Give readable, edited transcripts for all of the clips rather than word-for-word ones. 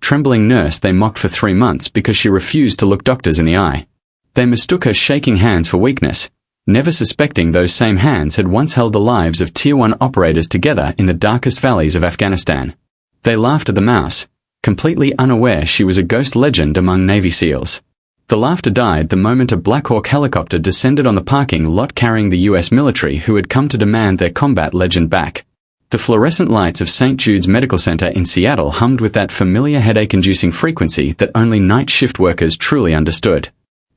trembling nurse they mocked for 3 months because she refused to look doctors in the eye. They mistook her shaking hands for weakness, never suspecting those same hands had once held the lives of Tier 1 operators together in the darkest valleys of Afghanistan. They laughed at the mouse, completely unaware she was a ghost legend among Navy SEALs. The laughter died the moment a Black Hawk helicopter descended on the parking lot carrying the US military who had come to demand their combat legend back. The fluorescent lights of St. Jude's Medical Center in Seattle hummed with that familiar headache-inducing frequency that only night shift workers truly understood.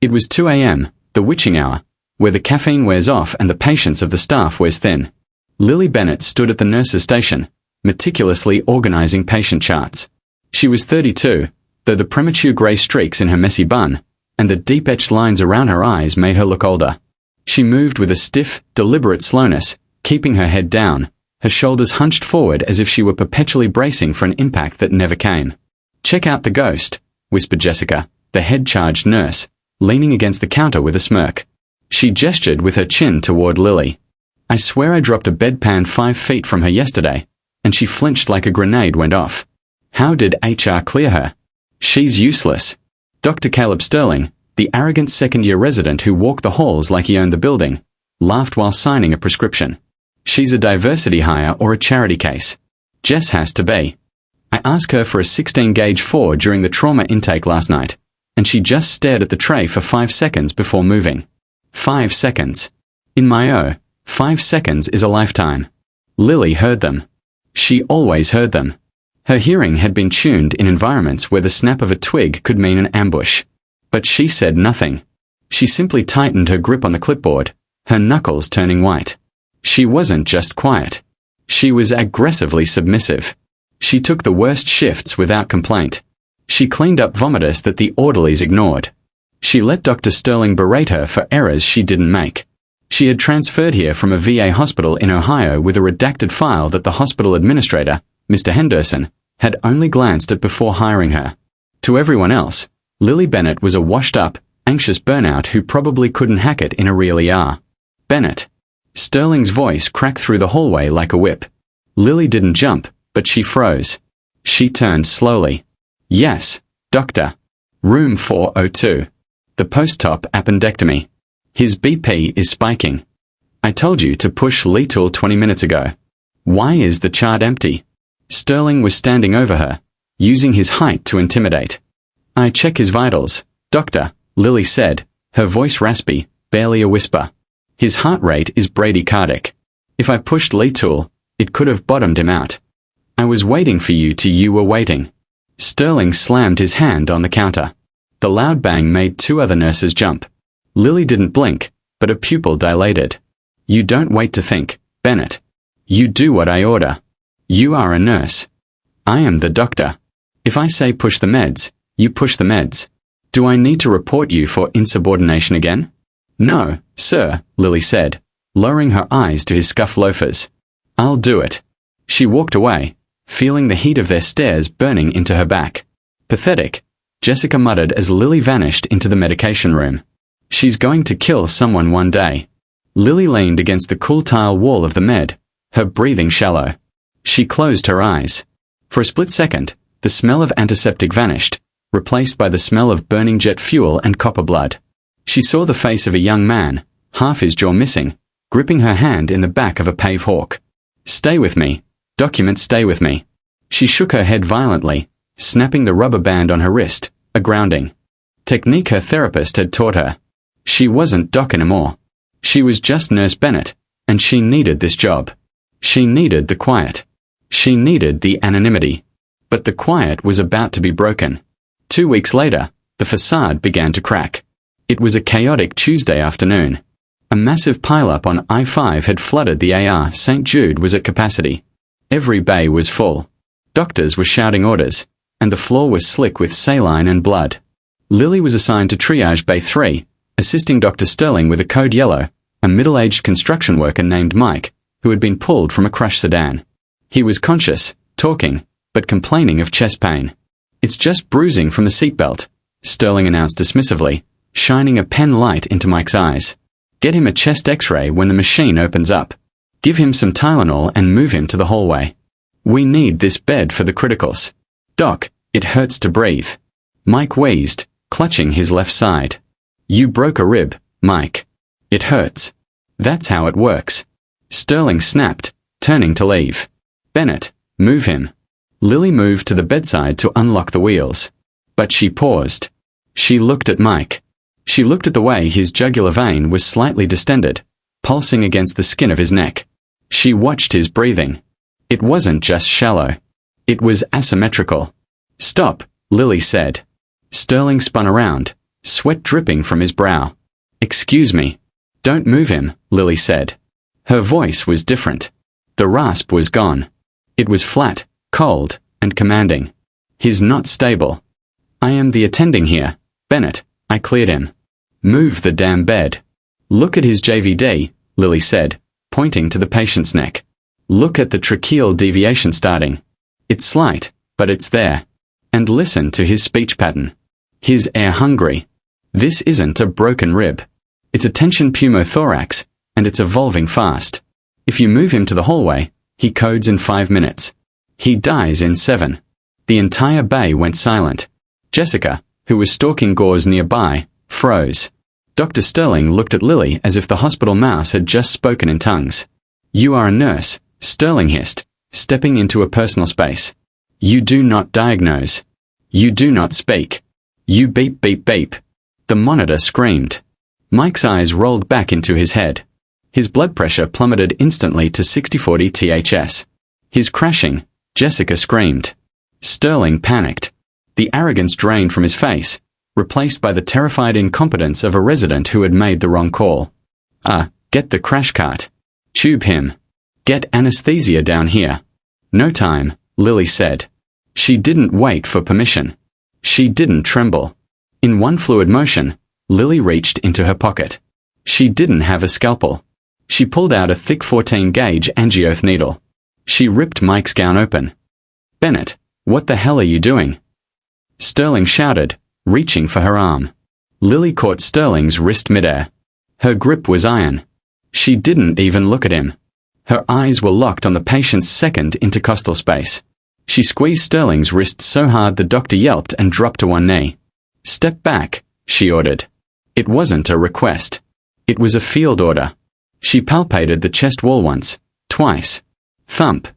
It was 2 a.m., the witching hour, where the caffeine wears off and the patience of the staff wears thin. Lily Bennett stood at the nurse's station, meticulously organizing patient charts. She was 32, though the premature grey streaks in her messy bun and the deep-etched lines around her eyes made her look older. She moved with a stiff, deliberate slowness, keeping her head down, her shoulders hunched forward as if she were perpetually bracing for an impact that never came. "Check out the ghost," whispered Jessica, the head-charged nurse, leaning against the counter with a smirk. She gestured with her chin toward Lily. "I swear I dropped a bedpan 5 feet from her yesterday," and she flinched like a grenade went off. How did HR clear her? She's useless. Dr. Caleb Sterling, the arrogant second-year resident who walked the halls like he owned the building, laughed while signing a prescription. "She's a diversity hire or a charity case. Jess has to be. I asked her for a 16-gauge 4 during the trauma intake last night, and she just stared at the tray for 5 seconds before moving. 5 seconds. In my 5 seconds is a lifetime." Lily heard them. She always heard them. Her hearing had been tuned in environments where the snap of a twig could mean an ambush. But she said nothing. She simply tightened her grip on the clipboard, her knuckles turning white. She wasn't just quiet. She was aggressively submissive. She took the worst shifts without complaint. She cleaned up vomitus that the orderlies ignored. She let Dr. Sterling berate her for errors she didn't make. She had transferred here from a VA hospital in Ohio with a redacted file that the hospital administrator, Mr. Henderson, had only glanced at before hiring her. To everyone else, Lily Bennett was a washed-up, anxious burnout who probably couldn't hack it in a real ER. "Bennett." Sterling's voice cracked through the hallway like a whip. Lily didn't jump, but she froze. She turned slowly. "Yes, doctor. Room 402. The post-op appendectomy. His BP is spiking. I told you to push Letool 20 minutes ago. Why is the chart empty?" Sterling was standing over her, using his height to intimidate. "I check his vitals, doctor," Lily said, her voice raspy, barely a whisper. "His heart rate is bradycardic. If I pushed Letool, it could have bottomed him out. I was waiting for you till you were waiting." Sterling slammed his hand on the counter. The loud bang made 2 other nurses jump. Lily didn't blink, but a pupil dilated. "You don't wait to think, Bennett. You do what I order. You are a nurse. I am the doctor. If I say push the meds, you push the meds. Do I need to report you for insubordination again?" "No, sir," Lily said, lowering her eyes to his scuffed loafers. "I'll do it." She walked away, feeling the heat of their stares burning into her back. "Pathetic," Jessica muttered as Lily vanished into the medication room. "She's going to kill someone one day." Lily leaned against the cool tile wall of the med, her breathing shallow. She closed her eyes. For a split second, the smell of antiseptic vanished, replaced by the smell of burning jet fuel and copper blood. She saw the face of a young man, half his jaw missing, gripping her hand in the back of a Pave Hawk. "Stay with me. Document, stay with me." She shook her head violently, snapping the rubber band on her wrist, a grounding technique her therapist had taught her. She wasn't Doc anymore. She was just Nurse Bennett, and she needed this job. She needed the quiet. She needed the anonymity. But the quiet was about to be broken. 2 weeks later, the facade began to crack. It was a chaotic Tuesday afternoon. A massive pileup on I-5 had flooded the AR. St. Jude was at capacity. Every bay was full. Doctors were shouting orders, and the floor was slick with saline and blood. Lily was assigned to triage Bay 3, assisting Dr. Sterling with a code yellow, a middle-aged construction worker named Mike, who had been pulled from a crushed sedan. He was conscious, talking, but complaining of chest pain. "It's just bruising from the seatbelt," Sterling announced dismissively, shining a pen light into Mike's eyes. "Get him a chest x-ray when the machine opens up. Give him some Tylenol and move him to the hallway. We need this bed for the criticals. Doc, It hurts to breathe. Mike wheezed, clutching his left side. You broke a rib, Mike. It hurts. That's how it works. Sterling snapped, turning to leave. Bennett, move him. Lily moved to the bedside to unlock the wheels. But she paused. She looked at Mike. She looked at the way his jugular vein was slightly distended, pulsing against the skin of his neck. She watched his breathing. It wasn't just shallow. It was asymmetrical. Stop, Lily said. Sterling spun around, sweat dripping from his brow. Excuse me. Don't move him, Lily said. Her voice was different. The rasp was gone. It was flat, cold, and commanding. He's not stable. I am the attending here, Bennett. I cleared him. Move the damn bed. Look at his JVD, Lily said, pointing to the patient's neck. Look at the tracheal deviation starting. It's slight, but it's there. And listen to his speech pattern. He's air-hungry. This isn't a broken rib. It's a tension pneumothorax, and it's evolving fast. If you move him to the hallway, he codes in 5 minutes. He dies in 7. The entire bay went silent. Jessica, who was stalking gauze nearby, froze. Dr. Sterling looked at Lily as if the hospital mouse had just spoken in tongues. You are a nurse, Sterling hissed, stepping into a personal space. You do not diagnose. You do not speak. You beep beep beep. The monitor screamed. Mike's eyes rolled back into his head. His blood pressure plummeted instantly to 60/40 THS. His crashing, Jessica screamed. Sterling panicked. The arrogance drained from his face, replaced by the terrified incompetence of a resident who had made the wrong call. Get the crash cart. Tube him. Get anesthesia down here. No time, Lily said. She didn't wait for permission. She didn't tremble. In one fluid motion, Lily reached into her pocket. She didn't have a scalpel. She pulled out a thick 14-gauge angioth needle. She ripped Mike's gown open. Bennett, what the hell are you doing? Sterling shouted, reaching for her arm. Lily caught Sterling's wrist midair. Her grip was iron. She didn't even look at him. Her eyes were locked on the patient's second intercostal space. She squeezed Sterling's wrist so hard the doctor yelped and dropped to one knee. Step back, she ordered. It wasn't a request. It was a field order. She palpated the chest wall once, twice. Thump.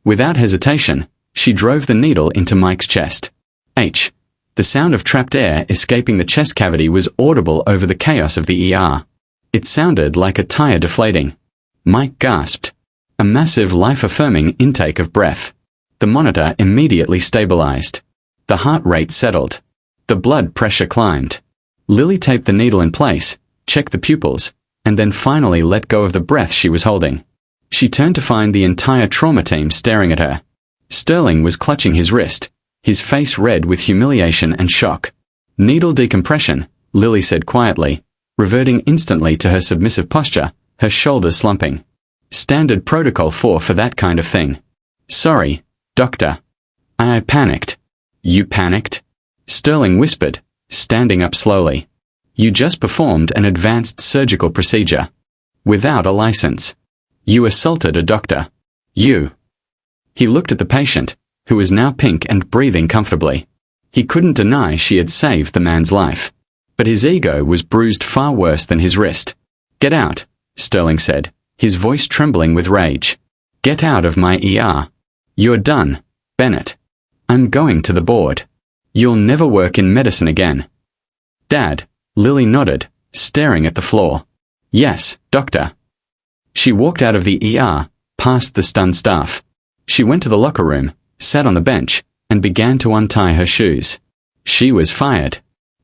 Without hesitation, she drove the needle into Mike's chest. H. The sound of trapped air escaping the chest cavity was audible over the chaos of the ER. It sounded like a tire deflating. Mike gasped. A massive life-affirming intake of breath. The monitor immediately stabilized. The heart rate settled. The blood pressure climbed. Lily taped the needle in place, checked the pupils, and then finally let go of the breath she was holding. She turned to find the entire trauma team staring at her. Sterling was clutching his wrist, his face red with humiliation and shock. Needle decompression, Lily said quietly, reverting instantly to her submissive posture, her shoulders slumping. Standard protocol for that kind of thing. Sorry, doctor. I panicked. You panicked? Sterling whispered, standing up slowly. You just performed an advanced surgical procedure. Without a license. You assaulted a doctor. You. He looked at the patient, who was now pink and breathing comfortably. He couldn't deny she had saved the man's life. But his ego was bruised far worse than his wrist. Get out, Sterling said, his voice trembling with rage. Get out of my ER. You're done, Bennett. I'm going to the board. You'll never work in medicine again. Dad, Lily nodded, staring at the floor. Yes, doctor. She walked out of the ER, past the stunned staff. She went to the locker room, sat on the bench, and began to untie her shoes. She was fired.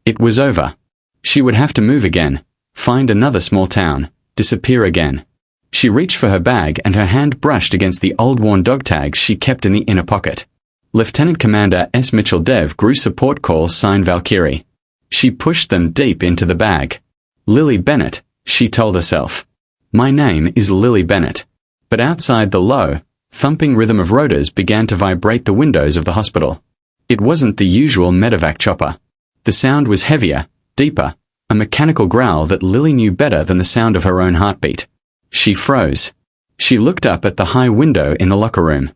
It was over. She would have to move again, find another small town, disappear again. She reached for her bag and her hand brushed against the old worn dog tags she kept in the inner pocket. Lieutenant Commander S. Mitchell Dev grew support calls signed Valkyrie. She pushed them deep into the bag. Lily Bennett, she told herself. My name is Lily Bennett. But outside the low, thumping rhythm of rotors began to vibrate the windows of the hospital. It wasn't the usual medevac chopper. The sound was heavier, deeper, a mechanical growl that Lily knew better than the sound of her own heartbeat. She froze. She looked up at the high window in the locker room.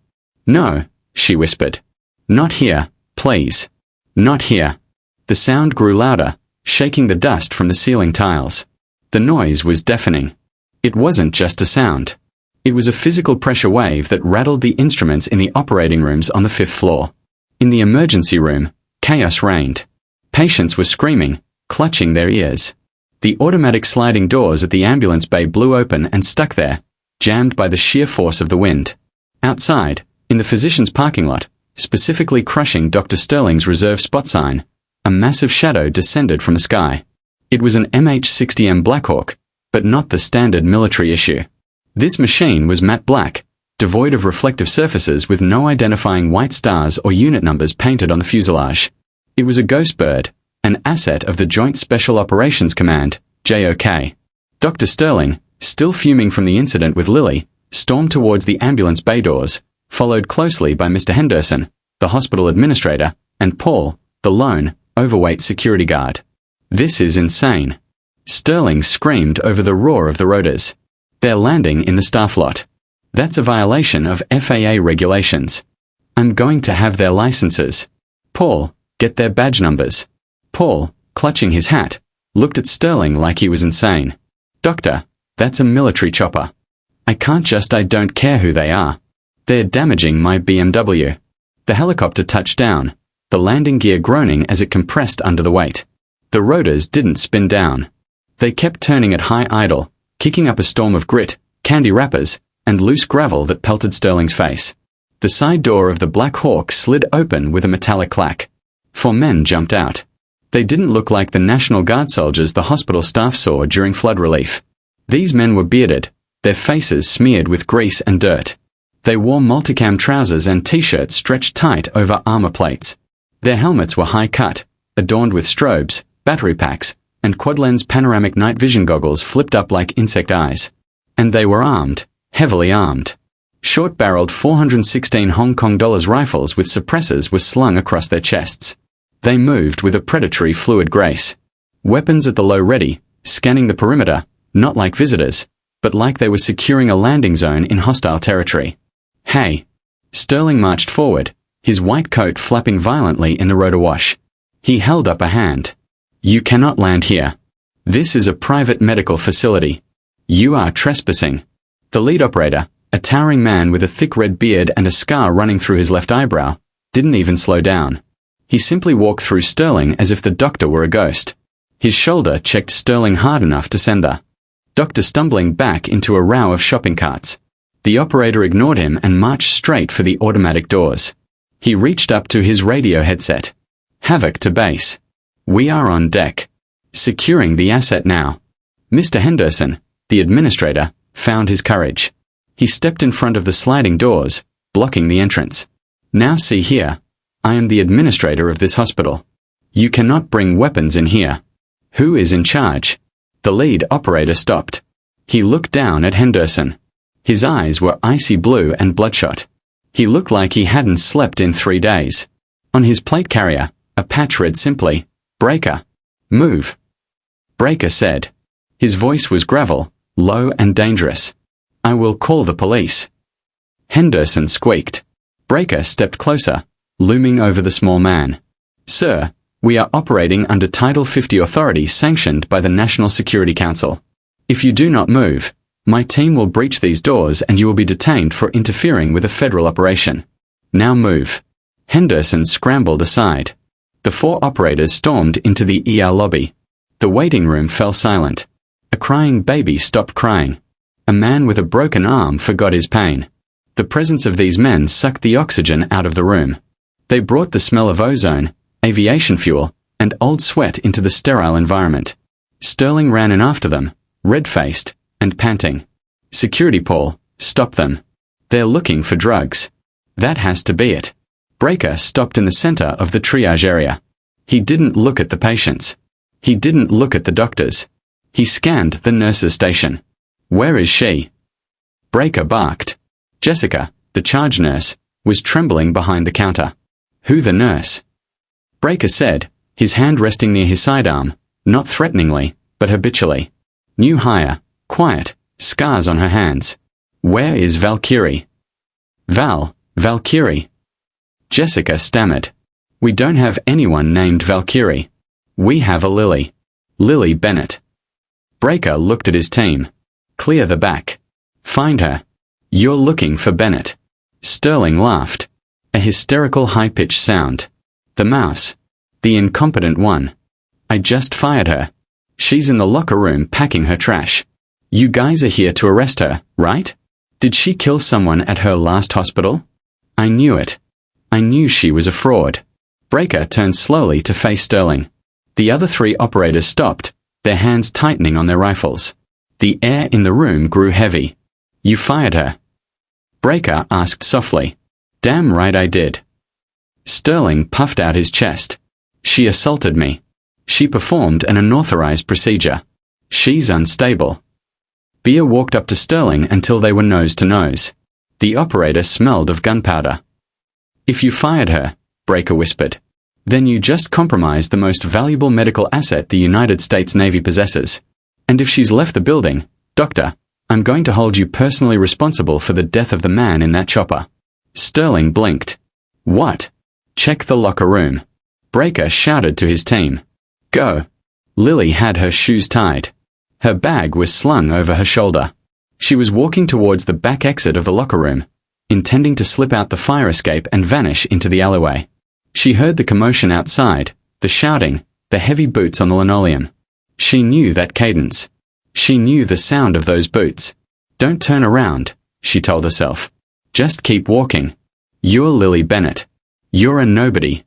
No, she whispered. Not here, Please. Not here. The sound grew louder, shaking the dust from the ceiling tiles. The noise was deafening. It wasn't just a sound. It was a physical pressure wave that rattled the instruments in the operating rooms on the 5th floor. In the emergency room, chaos reigned. Patients were screaming, clutching their ears. The automatic sliding doors at the ambulance bay blew open and stuck there, jammed by the sheer force of the wind. Outside, in the physician's parking lot, specifically crushing Dr. Sterling's reserve spot sign, a massive shadow descended from the sky. It was an MH-60M Blackhawk, but not the standard military issue. This machine was matte black, devoid of reflective surfaces with no identifying white stars or unit numbers painted on the fuselage. It was a ghost bird, an asset of the Joint Special Operations Command, JOK. Dr. Sterling, still fuming from the incident with Lily, stormed towards the ambulance bay doors, followed closely by Mr. Henderson, the hospital administrator, and Paul, the lone, overweight security guard. This is insane. Sterling screamed over the roar of the rotors. They're landing in the staff lot. That's a violation of FAA regulations. I'm going to have their licenses. Paul, get their badge numbers. Paul, clutching his hat, looked at Sterling like he was insane. Doctor, that's a military chopper. I don't care who they are. They're damaging my BMW. The helicopter touched down, the landing gear groaning as it compressed under the weight. The rotors didn't spin down. They kept turning at high idle, kicking up a storm of grit, candy wrappers, and loose gravel that pelted Sterling's face. The side door of the Black Hawk slid open with a metallic clack. 4 men jumped out. They didn't look like the National Guard soldiers the hospital staff saw during flood relief. These men were bearded, their faces smeared with grease and dirt. They wore multicam trousers and t-shirts stretched tight over armor plates. Their helmets were high-cut, adorned with strobes, battery packs, and quad-lens panoramic night vision goggles flipped up like insect eyes. And they were armed, heavily armed. Short-barreled 416 Hong Kong dollars rifles with suppressors were slung across their chests. They moved with a predatory fluid grace. Weapons at the low ready, scanning the perimeter, not like visitors, but like they were securing a landing zone in hostile territory. Hey! Sterling marched forward, his white coat flapping violently in the rotor wash. He held up a hand. You cannot land here. This is a private medical facility. You are trespassing. The lead operator, a towering man with a thick red beard and a scar running through his left eyebrow, didn't even slow down. He simply walked through Sterling as if the doctor were a ghost. His shoulder checked Sterling hard enough to send the doctor stumbling back into a row of shopping carts. The operator ignored him and marched straight for the automatic doors. He reached up to his radio headset. Havoc to base. We are on deck. Securing the asset now. Mr. Henderson, the administrator, found his courage. He stepped in front of the sliding doors, blocking the entrance. Now see here. I am the administrator of this hospital. You cannot bring weapons in here. Who is in charge? The lead operator stopped. He looked down at Henderson. His eyes were icy blue and bloodshot. He looked like he hadn't slept in 3 days. On his plate carrier, a patch read simply, Breaker. Move. Breaker said. His voice was gravel, low and dangerous. I will call the police. Henderson squeaked. Breaker stepped closer, looming over the small man. Sir, we are operating under Title 50 authority sanctioned by the National Security Council. If you do not move, my team will breach these doors and you will be detained for interfering with a federal operation. Now move. Henderson scrambled aside. The 4 operators stormed into the ER lobby. The waiting room fell silent. A crying baby stopped crying. A man with a broken arm forgot his pain. The presence of these men sucked the oxygen out of the room. They brought the smell of ozone, aviation fuel, and old sweat into the sterile environment. Sterling ran in after them, red-faced and panting. Security Paul, stop them. They're looking for drugs. That has to be it. Breaker stopped in the center of the triage area. He didn't look at the patients. He didn't look at the doctors. He scanned the nurse's station. Where is she? Breaker barked. Jessica, the charge nurse, was trembling behind the counter. Who the nurse? Breaker said, his hand resting near his sidearm, not threateningly, but habitually. New hire, quiet, scars on her hands. Where is Valkyrie? Valkyrie. Jessica stammered. We don't have anyone named Valkyrie. We have a Lily. Lily Bennett. Breaker looked at his team. Clear the back. Find her. You're looking for Bennett. Sterling laughed. A hysterical high-pitched sound. The mouse. The incompetent one. I just fired her. She's in the locker room packing her trash. You guys are here to arrest her, right? Did she kill someone at her last hospital? I knew it. I knew she was a fraud. Breaker turned slowly to face Sterling. The other three operators stopped, their hands tightening on their rifles. The air in the room grew heavy. You fired her? Breaker asked softly. Damn right I did. Sterling puffed out his chest. She assaulted me. She performed an unauthorized procedure. She's unstable. Beer walked up to Sterling until they were nose to nose. The operator smelled of gunpowder. If you fired her, Breaker whispered, then you just compromised the most valuable medical asset the United States Navy possesses. And if she's left the building, Doctor, I'm going to hold you personally responsible for the death of the man in that chopper. Sterling blinked. What? Check the locker room. Breaker shouted to his team. Go. Lily had her shoes tied. Her bag was slung over her shoulder. She was walking towards the back exit of the locker room, intending to slip out the fire escape and vanish into the alleyway. She heard the commotion outside, the shouting, the heavy boots on the linoleum. She knew that cadence. She knew the sound of those boots. Don't turn around, she told herself. Just keep walking. You're Lily Bennett. You're a nobody.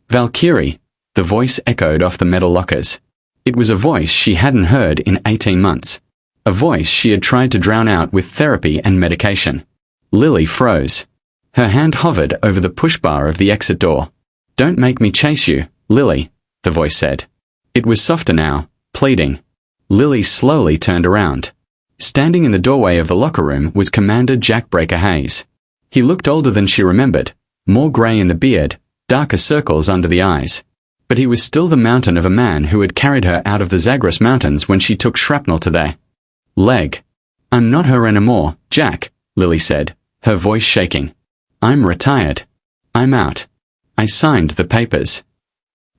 Valkyrie, the voice echoed off the metal lockers. It was a voice she hadn't heard in 18 months. A voice she had tried to drown out with therapy and medication. Lily froze. Her hand hovered over the push bar of the exit door. Don't make me chase you, Lily, the voice said. It was softer now, pleading. Lily slowly turned around. Standing in the doorway of the locker room was Commander Jack Breaker Hayes. He looked older than she remembered, more grey in the beard, darker circles under the eyes. But he was still the mountain of a man who had carried her out of the Zagros Mountains when she took shrapnel to their leg. I'm not her anymore, Jack, Lily said, her voice shaking. I'm retired. I'm out. I signed the papers.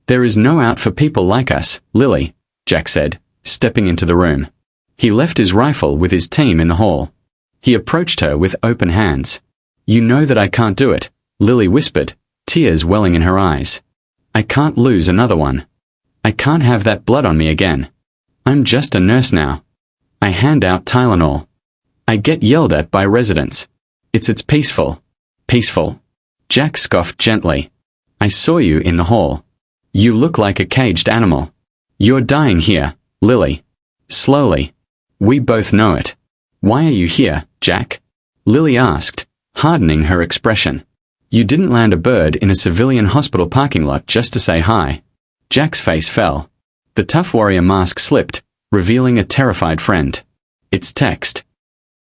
There is no out for people like us, Lily, Jack said, stepping into the room. He left his rifle with his team in the hall. He approached her with open hands. You know that I can't do it, Lily whispered, tears welling in her eyes. I can't lose another one. I can't have that blood on me again. I'm just a nurse now. I hand out Tylenol. I get yelled at by residents. It's peaceful. Peaceful. Jack scoffed gently. I saw you in the hall. You look like a caged animal. You're dying here, Lily. Slowly. We both know it. Why are you here, Jack? Lily asked, hardening her expression. You didn't land a bird in a civilian hospital parking lot just to say hi. Jack's face fell. The tough warrior mask slipped, revealing a terrified friend. It's text.